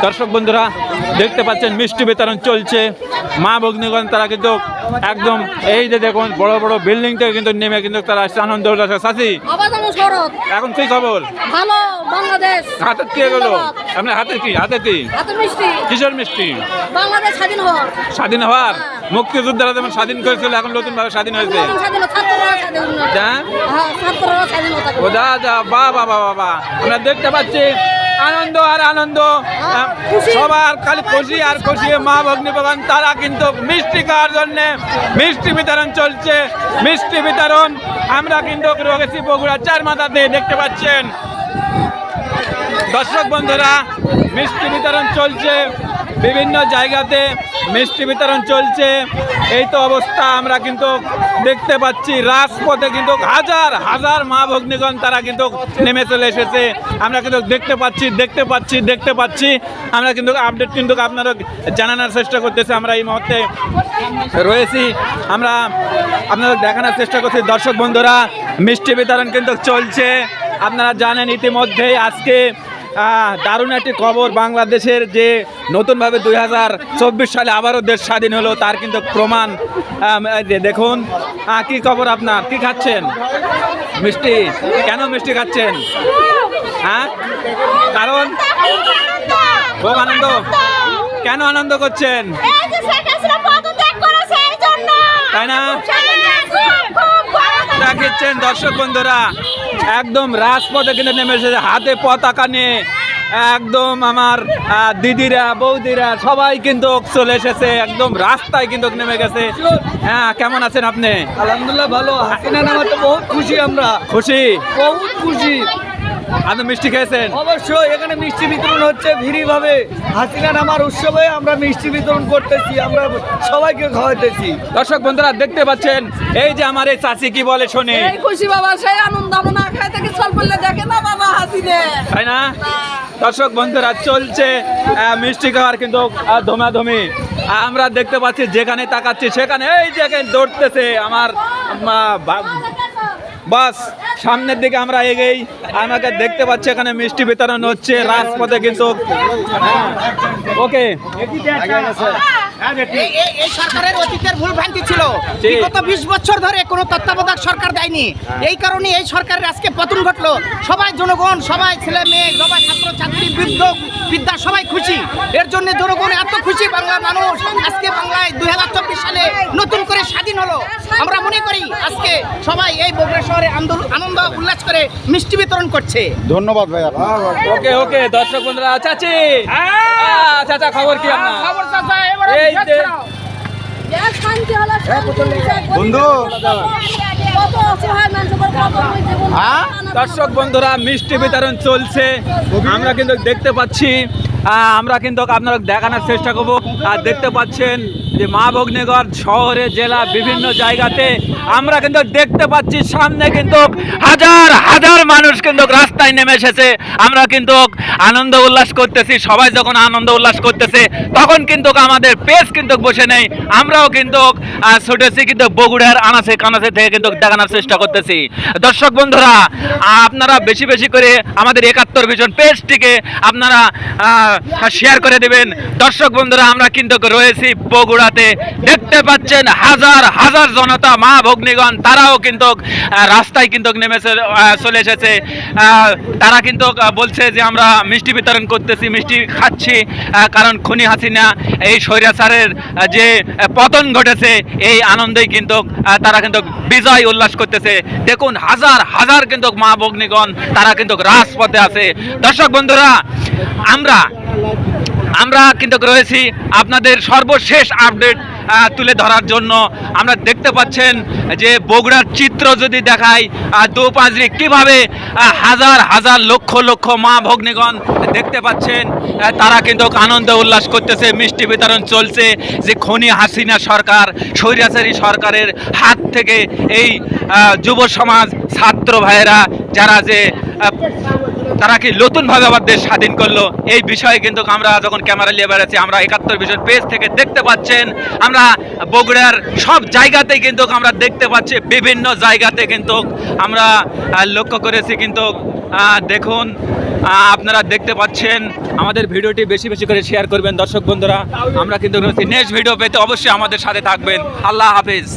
দর্শক বন্ধুরা দেখতে পাচ্ছেন মিষ্টি বিতরণ চলছে। মা ভগ্নীগণ তারা কিন্তু একদম এই যে দেখুন বড় বড় বিল্ডিং থেকে কিন্তু নেমে কিন্তু তারা আসছে আনন্দ উল্লাসে। সাথী এখন কি খবর? ভালো। বাংলাদেশ হাতে কি এগুলো? আপনার হাতে কি? হাতে কি? মিষ্টি। কিসের মিষ্টি? বাংলাদেশ স্বাধীন হওয়ার। স্বাধীন হওয়ার মুক্তিযোদ্ধারা যেমন স্বাধীন করেছিল এখন নতুন ভাবে স্বাধীন হয়েছে। বাহ বাহ বাহ বাহ, আমরা দেখতে পাচ্ছি আনন্দ আর আনন্দ, সবার খালি খুশি আর খুশি। মা ভগ্নীগণ তারা কিন্তু মিষ্টি খাওয়ার জন্য মিষ্টি বিতরণ চলছে। মিষ্টি বিতরণ আমরা কিন্তু রয়েছি বগুড়া চার মাথাতে, দেখতে পাচ্ছেন দর্শক বন্ধুরা মিষ্টি বিতরণ চলছে বিভিন্ন জায়গাতে, মিষ্টি বিতরণ চলছে। এই তো অবস্থা আমরা কিন্তু দেখতে পাচ্ছি। রাজপথে কিন্তু হাজার হাজার মা ভগ্নীগণ তারা কিন্তু নেমে চলে এসেছে। আমরা কিন্তু দেখতে পাচ্ছি আমরা কিন্তু আপডেট কিন্তু আপনারা জানানোর চেষ্টা করতেছি। আমরা এই মুহূর্তে রয়েছি, আমরা আপনাদের দেখানোর চেষ্টা করছি। দর্শক বন্ধুরা মিষ্টি বিতরণ কিন্তু চলছে। আপনারা জানেন ইতিমধ্যেই আজকে দারুণ একটি খবর, বাংলাদেশের যে নতুনভাবে 2024 সালে আবারও দেশ স্বাধীন হলো তার কিন্তু প্রমাণ। দেখুন কি খবর, আপনার কি খাচ্ছেন? মিষ্টি। কেন মিষ্টি খাচ্ছেন? হ্যাঁ, কারণ খুব আনন্দ। কেন আনন্দ করছেন? তাই না? দেখছেন দর্শক বন্ধুরা একদম রাজপথে কিন্তু নেমে এসেছে হাতে পতাকা নিয়ে। একদম আমার দিদিরা বৌদিরা সবাই কিন্তু চলে এসেছে, একদম রাস্তায় কিন্তু নেমে গেছে। হ্যাঁ, কেমন আছেন আপনি? আলহামদুলিল্লাহ ভালো। হাসিনা নামাতে বহুত খুশি, আমরা খুশি, বহুত খুশি। আপনি মিষ্টি খেয়েছেন? অবশ্যই, এখানে মিষ্টি বিতরণ হচ্ছে ফ্রি ভাবে। হাসিনা নামার উৎসবে আমরা মিষ্টি বিতরণ করতেছি, আমরা সবাইকে খাওয়াইতেছি। দর্শক বন্ধুরা দেখতে পাচ্ছেন এই যে আমার এই চাচি কি বলে শুনে। খুশি বাবা, সেই আনন্দ আমরা না খাই থেকে চল বললে দেখে না বাবা হাসিনে, তাই না? দর্শক বন্ধুরা চলছে মিষ্টি খাওয়ার কিন্তু ধমাধমি। আমরা দেখতে পাচ্ছি যেখানে তাকাচ্ছি সেখানে এই যে দৌড়তেছে আমার বাস। সামনের দিকে আমরা এগেই আমাকে দেখতে পাচ্ছি এখানে মিষ্টি বিতরণ হচ্ছে রাজপথে কিন্তু। ওকে, এই সরকারের অতীতের ভুল ভ্রান্তি ছিল, বিগত 20 বছর ধরে কোনো তত্ত্বাবধায়ক সরকার দেয়নি। এই কারণে এই সরকারের আজকে পতন ঘটলো। সবাই জনগণ, সবাই ছেলে মেয়ে, সবাই ছাত্র ছাত্রী, বৃদ্ধ বিদ্যা সবাই খুশি। এর জন্য জনগণ এত খুশি, বাংলার মানুষ আজকে বাংলায় 2024 সালে নতুন করে স্বাধীন হলো। আমরা মনে করি আজকে সবাই এই বগুড়া শহরে আনন্দ উল্লাস করে মিষ্টি বিতরণ করছে। ধন্যবাদ ভাই। ওকে ওকে দর্শক বন্ধুরা, চাচি চাচা খবর কি আপনার? খবর চাচা এবারে এই যে বন্ধু দর্শক বন্ধুরা মিষ্টি বিতরণ চলছে, আমরা কিন্তু দেখতে পাচ্ছি। আমরা কিন্তু আপনারা দেখানোর চেষ্টা করবো। আর দেখতে পাচ্ছেন যে মা ভগ্নীগড় শহরে জেলা বিভিন্ন জায়গাতে আমরা কিন্তু দেখতে পাচ্ছি সামনে কিন্তু হাজার হাজার মানুষ কিন্তু রাস্তায় নেমে এসেছে। আমরা কিন্তু আনন্দ উল্লাস করতেছি। সবাই যখন আনন্দ উল্লাস করতেছে তখন কিন্তু আমাদের পেজ কিন্তু বসে নেই, আমরাও কিন্তু ছুটেছি কিন্তু বগুড়ার আনাচে কানাচে থেকে কিন্তু দেখানোর চেষ্টা করতেছি। দর্শক বন্ধুরা আপনারা বেশি বেশি করে আমাদের 71 ভিশন পেজটিকে আপনারা শেয়ার করে দিবেন। দর্শক বন্ধুরা আমরা কিন্তু রয়েছি বগুড়াতে, দেখতে পাচ্ছেন হাজার হাজার জনতা মা ভগ্নীগণ তারাও কিন্তু রাস্তায় কিন্তু নেমে চলে এসেছে। তারা কিন্তু বলছে যে আমরা মিষ্টি বিতরণ করতেছি, মিষ্টি খাচ্ছি, কারণ খুনি হাসিনা এই স্বৈরাচারের যে পতন ঘটেছে এই আনন্দেই কিন্তু তারা কিন্তু বিজয় উল্লাস করতেছে। দেখুন হাজার হাজার কিন্তু মা ভগ্নীগণ তারা কিন্তু রাজপথে আছে। দর্শক বন্ধুরা আমরা কিন্তু রয়েছি আপনাদের সর্বশেষ আপডেট তুলে ধরার জন্য। আমরা দেখতে পাচ্ছেন যে বগুড়ার চিত্র যদি দেখাই দোপাজরি কিভাবে হাজার হাজার লক্ষ লক্ষ মা ভগ্নীগণ দেখতে পাচ্ছেন তারা কিন্তু আনন্দ উল্লাস করতেছে, মিষ্টি বিতরণ চলছে। যে খনি হাসিনা সরকার স্বৈরাচারী সরকারের হাত থেকে এই যুব সমাজ ছাত্র ভাইয়েরা যারা যে তারা কি নতুনভাবে আবার দেশ স্বাধীন করলো এই বিষয়ে কিন্তু আমরা যখন ক্যামেরা নিয়ে বেড়াচ্ছি আমরা 71 ভিশন পেজ থেকে দেখতে পাচ্ছেন। আমরা বগুড়ার সব জায়গাতেই কিন্তু আমরা দেখতে পাচ্ছি, বিভিন্ন জায়গাতে কিন্তু আমরা লক্ষ্য করেছি। কিন্তু দেখুন আপনারা দেখতে পাচ্ছেন। আমাদের ভিডিওটি বেশি বেশি করে শেয়ার করবেন দর্শক বন্ধুরা। আমরা কিন্তু নেক্সট ভিডিও পেতে অবশ্যই আমাদের সাথে থাকবেন। আল্লাহ হাফেজ।